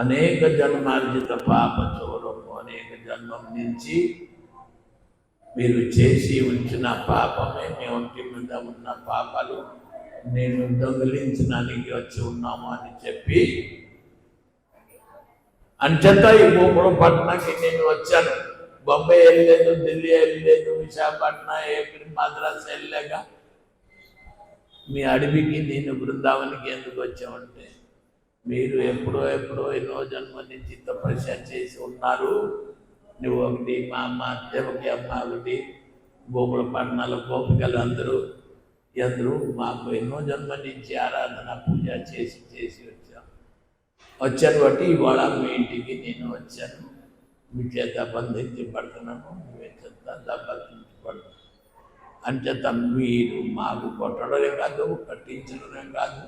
[SPEAKER 1] అనేక జన్మార్జిత పాప చోరము, అనేక జన్మం నుంచి మీరు చేసి ఉంచిన పాపమే మీ ఒంటి మీద ఉన్న పాపాలు నేను దొంగిలించడానికి వచ్చి ఉన్నాము అని చెప్పి అంచేత ఈ పట్టణానికి నేను వచ్చాను. బొంబాయి వెళ్ళలేదు, ఢిల్లీ వెళ్ళలేదు, విశాఖపట్నం, ఏపీ, మద్రాసు వెళ్ళలేక మీ అడవికి నేను బృందావనికి ఎందుకు వచ్చామంటే మీరు ఎప్పుడో ఎన్నో జన్మ నుంచి తపస్య చేసి ఉన్నారు. నువ్వు ఒకటి, మా అమ్మ దేవకి అమ్మ ఒకటి, గోకుల పట్టణాల గోపికలు అందరూ మాకు ఎన్నో జన్మ నుంచి ఆరాధన పూజ చేసి వచ్చాను బట్టి ఇవాళ మీ ఇంటికి నేను వచ్చాను. మీ చేత బంధించబడుతున్నాను, మీ చేత బంధించబడుతున్నాను. అంచేత మీరు మాకు కొట్టడమే కాదు, కట్టించడమే కాదు,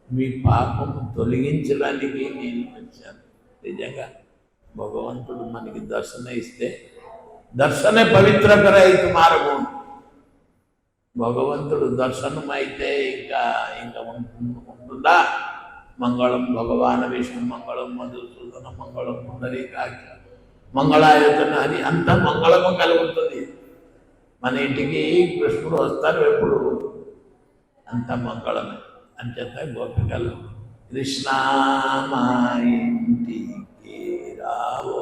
[SPEAKER 1] మీ పాపం తొలగించడానికి నేను వచ్చాను. నిజంగా భగవంతుడు మనకి దర్శన ఇస్తే దర్శనే పవిత్రకరైతు మార్గం. భగవంతుడు దర్శనం అయితే ఇంకా ఉంటుందా? మంగళం భగవాన్ విష్ణు మంగళం మధుసూదన మంగళం పుండరీకాక్ష మంగళాయతన అని అంత మంగళము కలుగుతుంది. మన ఇంటికి కృష్ణుడు వస్తారు ఎప్పుడు, అంత మంగళమే. అంచేత గోపికలు కృష్ణ మా ఇంటికి రావో,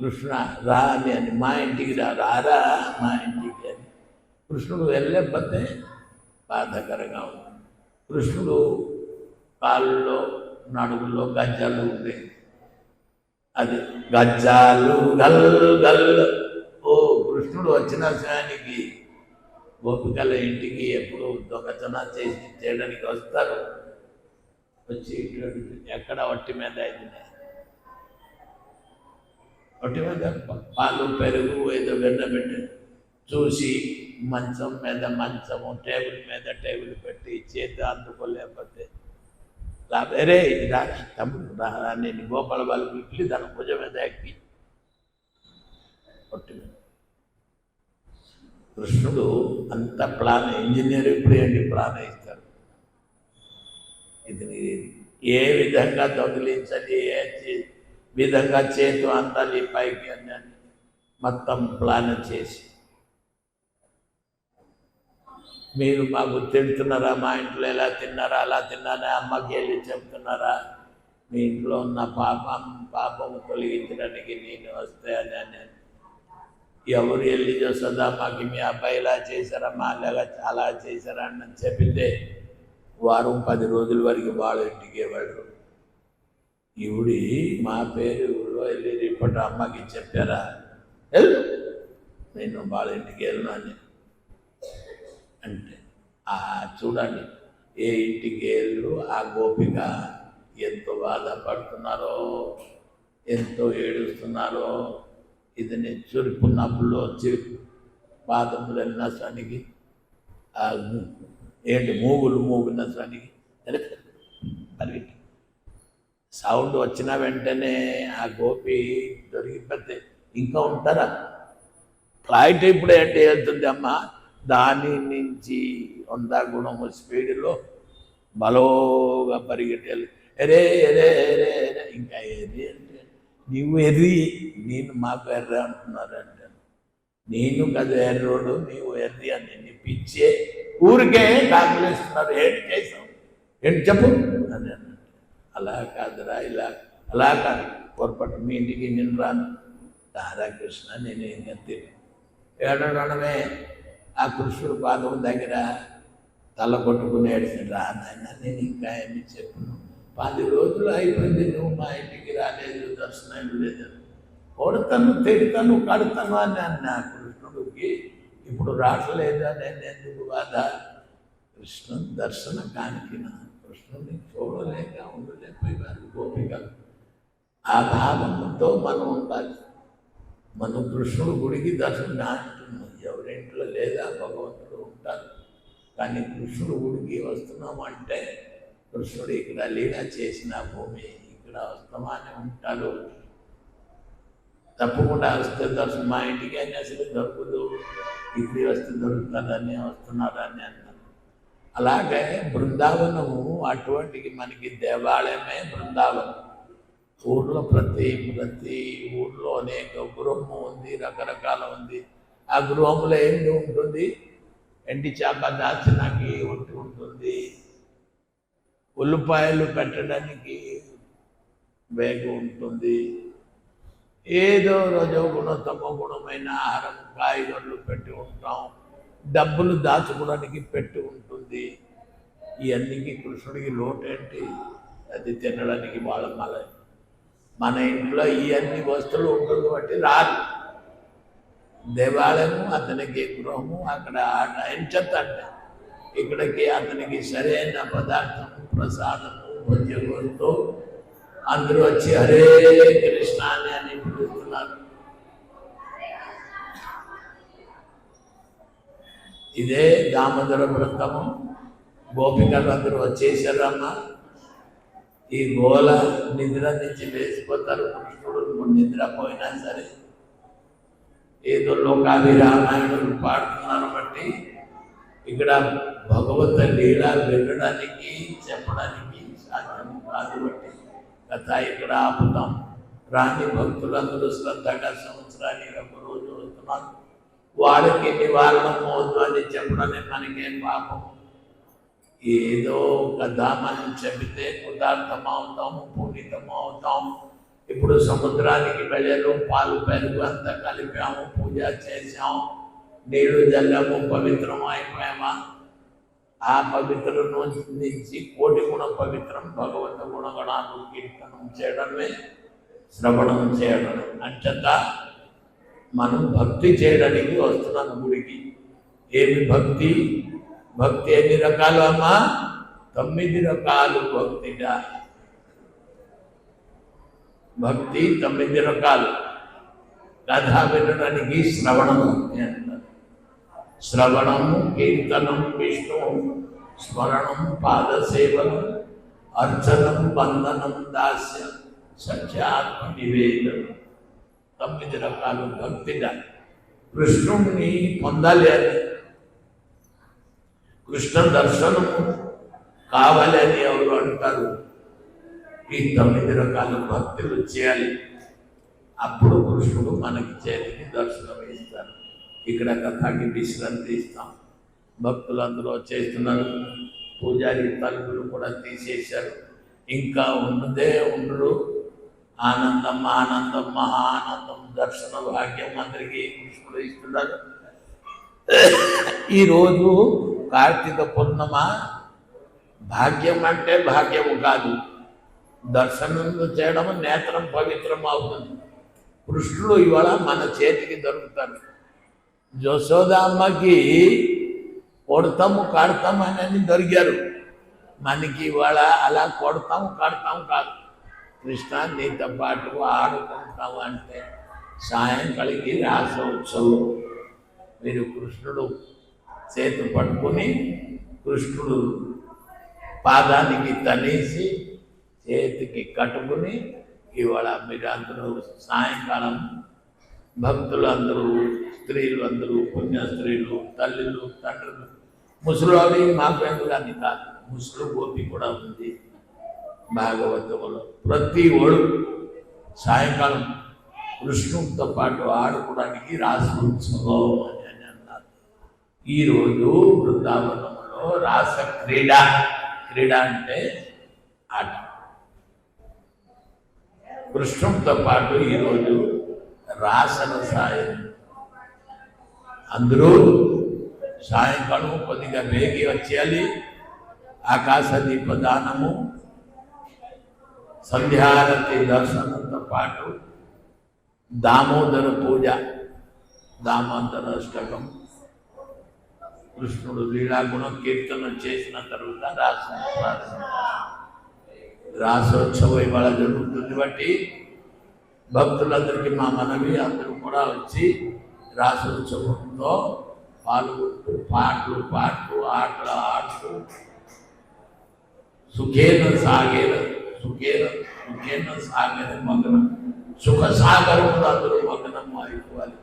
[SPEAKER 1] కృష్ణ రా అని, మా ఇంటికి రారా మా ఇంటికి అని. కృష్ణుడు వెళ్ళకపోతే బాధాకరంగా ఉంది. కృష్ణుడు కాళ్ళలో నడుగుల్లో గజ్జాలు ఉండేవి. అది గజ్జాలు గల్ గల్. ఓ కృష్ణుడు వచ్చిన సమయానికి గోపికల ఇంటికి ఎప్పుడు దొంగతనం చేయడానికి వస్తారు. వచ్చి ఎక్కడ ఒట్టి మీద అయితే ఒట్టి మీద పాలు పెరుగు ఏదో వెన్నబెట్టి చూసి మంచము టేబుల్ మీద పెట్టి చేతి అందుకోలేకపోతే వేరే ఇది రా తమ్ముడు రా నేను గోపాల వాళ్ళు పిలిచి తన భుజ మీద ఎక్కి ఒట్టి మీద. కృష్ణుడు అంత ప్లాన్ ఇంజనీర్ ఇప్పుడు ఏంటి ప్లాన్ ఇస్తాడు. ఇది ఏ విధంగా దొంగిలించాలి, ఏ విధంగా చేతు అందాలి పైకి అని మొత్తం ప్లాన్ చేసి మీరు మాకు తింటున్నారా, మా ఇంట్లో ఎలా తిన్నారా అలా తిన్నారా, అమ్మకి వెళ్ళి చెప్తున్నారా, మీ ఇంట్లో ఉన్న పాపము తొలగించడానికి నేను వస్తాయని ఎవరు వెళ్ళి చూస్తుందా, మాకు మీ అబ్బాయి ఇలా చేశారా, మా అలాగా చాలా చేశారా అని చెప్తే వారం 10 రోజుల వరకు వాళ్ళ ఇంటికి వెళ్ళరు. ఇవిడి మా పేరు వెళ్ళి రిపోర్ట్ అమ్మకి చెప్పారా, వెళ్ళు నేను వాళ్ళ ఇంటికి వెళ్ళను అని అంటే చూడండి ఏ ఇంటికి వెళ్ళు ఆ గోపిక ఎంతో బాధపడుతున్నారో, ఎంతో ఏడుస్తున్నారో. ఇది నేను చురుకున్నప్పుడు పాదములు నష్టానికి ఏంటి మూగు నష్టానికి పరిగెట్టి సౌండ్ వచ్చిన వెంటనే ఆ గోపి దొరికిపోతే ఇంకా ఉంటారా? ఫ్లైట్ ఇప్పుడు ఏంటి వెళ్తుంది అమ్మ, దాని నుంచి 100 గుణము స్పీడ్లో బలోగా పరిగెట్టాలి. ఎరే ఎరే ఎరే ఎరే ఇంకా ఎర్రి అంటే నీవు ఎర్రి, నేను మాకు ఎర్ర అంటున్నారంటే నేను కదా ఎర్రోడు నీవు ఎర్రి అని నిప్పించే ఊరికే కాకులేస్తున్నారు. ఏంటి చేసాం, ఏంటి చెప్పు అని అన్నట్టు. అలా కాదురా, ఇలా అలా కాదు, పొరపాటు మీ ఇంటికి నేను రాను. రాధాకృష్ణ నేను ఏం ఏడవడమే. ఆ కృష్ణుడు పాదం దగ్గర తల కొట్టుకుని ఏడ్చాడు. రానాయన నేను ఇంకా ఏమి చెప్పను, 10 రోజులు అయిపోయింది, నువ్వు మా ఇంటికి రాలేదు, దర్శనం లేదు, కొడతాను తిడతాను కడతాను అని అన్న కృష్ణుడికి. ఇప్పుడు రావట్లేదు నేను ఎందుకు బాధ? కృష్ణుని దర్శనం కానికిన కృష్ణుని చూడలేక ఉండలేకపోయారు గోపికలు. ఆ భావంతో మనం ఉండాలి. మనం కృష్ణుడు గుడికి దర్శనం అంటున్నాం, ఎవరింట్లో లేదా భగవంతుడు ఉంటారు. కానీ కృష్ణుడు గుడికి వస్తున్నామంటే కృష్ణుడు ఇక్కడ లీలా చేసిన భూమి, ఇక్కడ వస్తామని ఉంటారు. తప్పకుండా వస్తే దర్శనం మా ఇంటికి అని అసలు దొరకదు, ఇక్కడికి వస్తే దొరుకుతుందని వస్తున్నారని అన్నారు. అలాగే బృందావనము అటువంటికి మనకి దేవాలయమే బృందావనం. ఊర్లో ప్రతి ఊర్లో అనేక గృహము ఉంది, రకరకాల ఉంది. ఆ గృహంలో ఏంటి ఉంటుంది? ఎండి చేప దాచడానికి ఉంటుంది, ఉల్లిపాయలు పెట్టడానికి బ్యాగ్ ఉంటుంది, ఏదో రజోగుణ తమో గుణమైన ఆహారం కాయగూరలు పెట్టి ఉంటాం, డబ్బులు దాచుకోవడానికి పెట్టి ఉంటుంది. ఇవన్నీ కృష్ణుడికి లోటు ఏంటి? అది తినడానికి వాళ్ళ మన ఇంట్లో ఇవన్నీ వస్తువులు ఉంటుంది బట్టి రాదు. దేవాలయము అతనికి గృహము అక్కడ ఎంచెత్త అంటే ఇక్కడికి అతనికి సరైన పదార్థము ప్రసాదము ఉద్యోగంతో అందరూ వచ్చి హరే కృష్ణ అని పిలుస్తున్నారు. ఇదే దామోదర వ్రతము. గోపికలు అందరూ వచ్చేసారమ్మా. ఈ గోల నిద్ర నుంచి వేసిపోతారు. కృష్ణుడు నిద్రపోయినా సరే ఏదో లోకాభిరామాయణులు పాడుతున్నారు బట్టి ఇక్కడ భగవత లీల వెళ్ళడానికి చెప్పడానికి సాధ్యం కాదు బట్టి కథ ఇక్కడ ఆపుతాం. రాని భక్తులందరూ శ్రద్ధగా సంవత్సరానికి ఒక రోజు వస్తున్నారు. వాళ్ళకి నివారణ మోదు అని చెప్పడమే మనకేం పాపం. ఏదో కథ మనం చెబితే కృతార్థం అవుతాము, పునీతం అవుతాం. ఇప్పుడు సముద్రానికి వెళ్ళాము, పాలు పెరుగు అంతా కలిపాము, పూజ చేసాము, నీళ్లు జల్లాము, పవిత్రం అయిపోయామా? ఆ పవిత్రం నుంచి కోటి గుణ పవిత్రం భగవంత గుణగణాలు కీర్తనం చేయడమే శ్రవణం చేయడం. అంచేత మనం భక్తి చేయడానికి వస్తున్నాం గుడికి. ఏమి భక్తి? భక్తి ఎన్ని రకాలు అమ్మా? 9 రకాలు భక్తిగా. భక్తి 9 రకాలు. కథ వినడానికి శ్రవణం అంటారు. శ్రవణము, కీర్తనం, విష్ణు స్మరణం, పాదసేవనం, అర్చనం, బంధనం, దాస్యం, సత్యాత్మ నివేదనం. 9 రకాలు భక్తిగా. కృష్ణుడిని పొందాలి అని, కృష్ణ దర్శనం కావాలి అని ఎవరు అంటారు? ఈ 9 రకాల భక్తులు చేయాలి. అప్పుడు కృష్ణుడు మనకి చేతికి దర్శనం ఇస్తారు. ఇక్కడ కథకి విశ్రాంతి ఇస్తాం. భక్తులు అందరూ చేస్తున్నారు. పూజారి తలుపులు కూడా తీసేశారు. ఇంకా ఉన్నదే ఉండరు. ఆనందం ఆనందం మహానందం దర్శన భాగ్యం అందరికీ కృష్ణుడు ఇస్తున్నారు. ఈరోజు కార్తీక పూర్ణమ. భాగ్యం అంటే భాగ్యము కాదు, దర్శనం చేయడం నేత్రం పవిత్రం అవుతుంది. కృష్ణుడు ఇవాళ మన చేతికి దొరుకుతాడు. జశోదామ్మకి కొడతాము కడతాము అని దొరికారు. మనకి ఇవాళ అలా కొడతాము కడతాము కాదు. కృష్ణ నీతో పాటు ఆడుకుంటాము అంటే సాయంకాలికి రాసోత్సవం. మీరు కృష్ణుడు చేతి పట్టుకుని కృష్ణుడు పాదానికి తనేసి చేతికి కట్టుకుని ఇవాళ మీరు అందరూ సాయంకాలం భక్తులు అందరూ, స్త్రీలు అందరూ, పుణ్య స్త్రీలు, తల్లులు, తండ్రులు, ముసలు అవి మాకు కానీ కాదు, ముసలు గోపి కూడా ఉంది భాగవతంలో. ప్రతి ఒడు సాయంకాలం కృష్ణుడితో పాటు ఆడుకోవడానికి రాసోత్సవం అని అన్నారు. ఈరోజు బృందావనంలో రాస క్రీడ. క్రీడ అంటే ఆట. కృష్ణుడితో పాటు ఈరోజు రాసన సాయం. అందరూ సాయంకాలం కొద్దిగా వేగి వచ్చేయాలి. ఆకాశ దీపదానము, సంధ్యారతి దర్శనంతో పాటు దామోదర పూజ, దామోదర అష్టకం, కృష్ణుడు లీలాగుణ కీర్తన చేసిన తర్వాత రాసోత్సవం ఇవాళ జరుగుతుంది. బట్టి భక్తులందరికీ మా మనవి, అందరూ కూడా వచ్చి రాసోత్సవంతో పాల్గొంటూ పాటలు పాడుతూ ఆటలు ఆడుతూ సుఖేన సాగర మగ్నం, సుఖ సాగరంలో అందరూ మగ్నం అయిపోవాలి.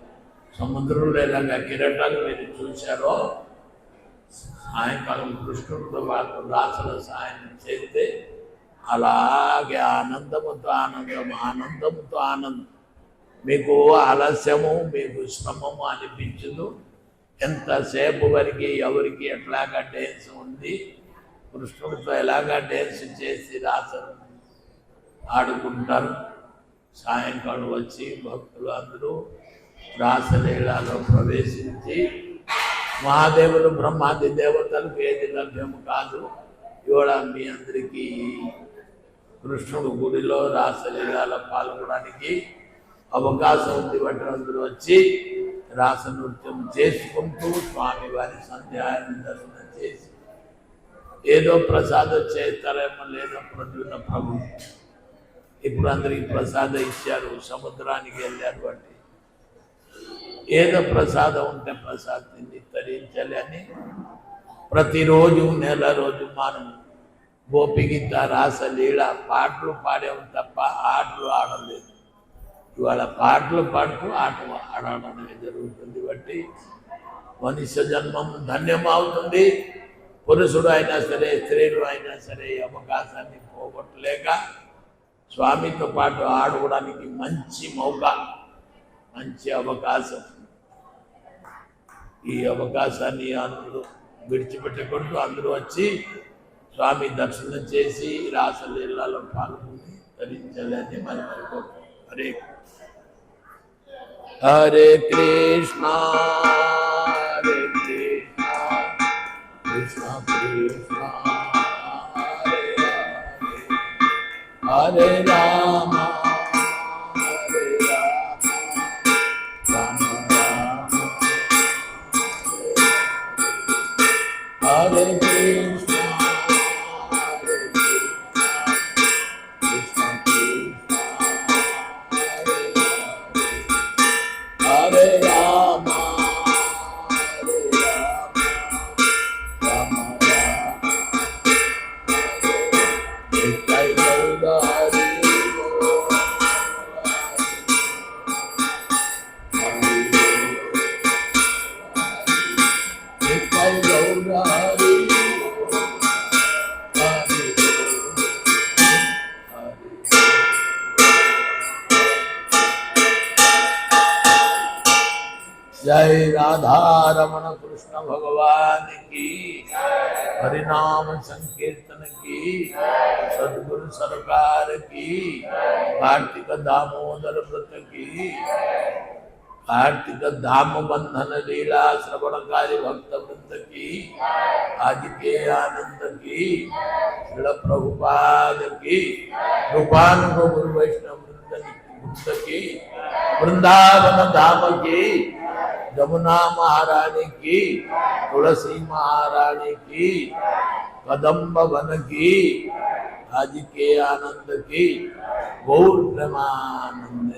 [SPEAKER 1] సముద్రంలో ఎలాగా కిరటాలు మీరు చూశారో, సాయంకాలం కృష్ణుడితో పాటు రాసుల సాయం చేస్తే అలాగే ఆనందముతో ఆనందం. మీకు ఆలస్యము, మీకు శ్రమము అనిపించదు. ఎంతసేపు వరకు ఎవరికి ఎట్లాగా డ్యాన్స్ ఉంది, కృష్ణుడితో ఎలాగా డ్యాన్స్ చేసి రాసరు ఆడుకుంటారు. సాయంకాలం వచ్చి భక్తులు అందరూ రాసలీలలో ప్రవేశించి, మహాదేవులు బ్రహ్మాది దేవతలకు ఏది లభ్యము కాదు. ఇవాళ మీ అందరికీ కృష్ణుడు గుడిలో రాసలీలలో పాల్గొనడానికి అవకాశం ఉంది. వాటి అందరూ వచ్చి రాస నృత్యం చేసుకుంటూ స్వామివారి సంధ్యాన్ని దర్శనం చేసి ఏదో ప్రసాదం చేస్తారేమో, లేదో ప్రజున్న ప్రభు ఇప్పుడు అందరికి ప్రసాదం ఇచ్చారు, సముద్రానికి వెళ్ళారు. బట్టి ఏదో ప్రసాదం ఉంటే ప్రసాదాన్ని తరించాలి అని ప్రతిరోజు నెల రోజు మనం గోపిగీత రాసలీల పాటలు పాడాము తప్ప ఆటలు ఆడలేదు. ఇవాళ పాటలు పాడుతూ ఆట ఆడడమే జరుగుతుంది. బట్టి మనుష్య జన్మం ధన్యమవుతుంది. పురుషుడు అయినా సరే, స్త్రీలు అయినా సరే ఈ అవకాశాన్ని పోగొట్టలేక స్వామితో పాటు ఆడుకోవడానికి మంచి మౌకా, మంచి అవకాశం. ఈ అవకాశాన్ని అందరూ విడిచిపెట్టకుండా అందరూ వచ్చి స్వామి దర్శనం చేసి రాసలీలలో పాల్గొని ధరించాలని మనం అనుకుంటాం. హరే కృష్ణ హరే కృష్ణ కృష్ణ కృష్ణ హరే హరే హరే రామ హరే రామ రామ రామ హరే కృష్ణ హరే కృష్ణ కృష్ణ హరే రామ హరే రామ రామ రామ నిత్య గౌర హరి నిత్య గౌర హరి जय राधा रमण कृष्ण भगवान की, हरिनाम संकीर्तन की, सद्गुरु सरकार की, कार्तिक दामोदर व्रत की, कार्तिक दाम बंधन लीला श्रवणकारी भक्त वृंद की, आज के आनंद की, श्रील प्रभुपाद की, रूपानुग गुरु वैष्णव वृंद की, वृंदावन धाम की, जमुना महारानी की, तुलसी महारानी की, कदम्ब वन की, आज के आनंद की, गौर प्रेमानंद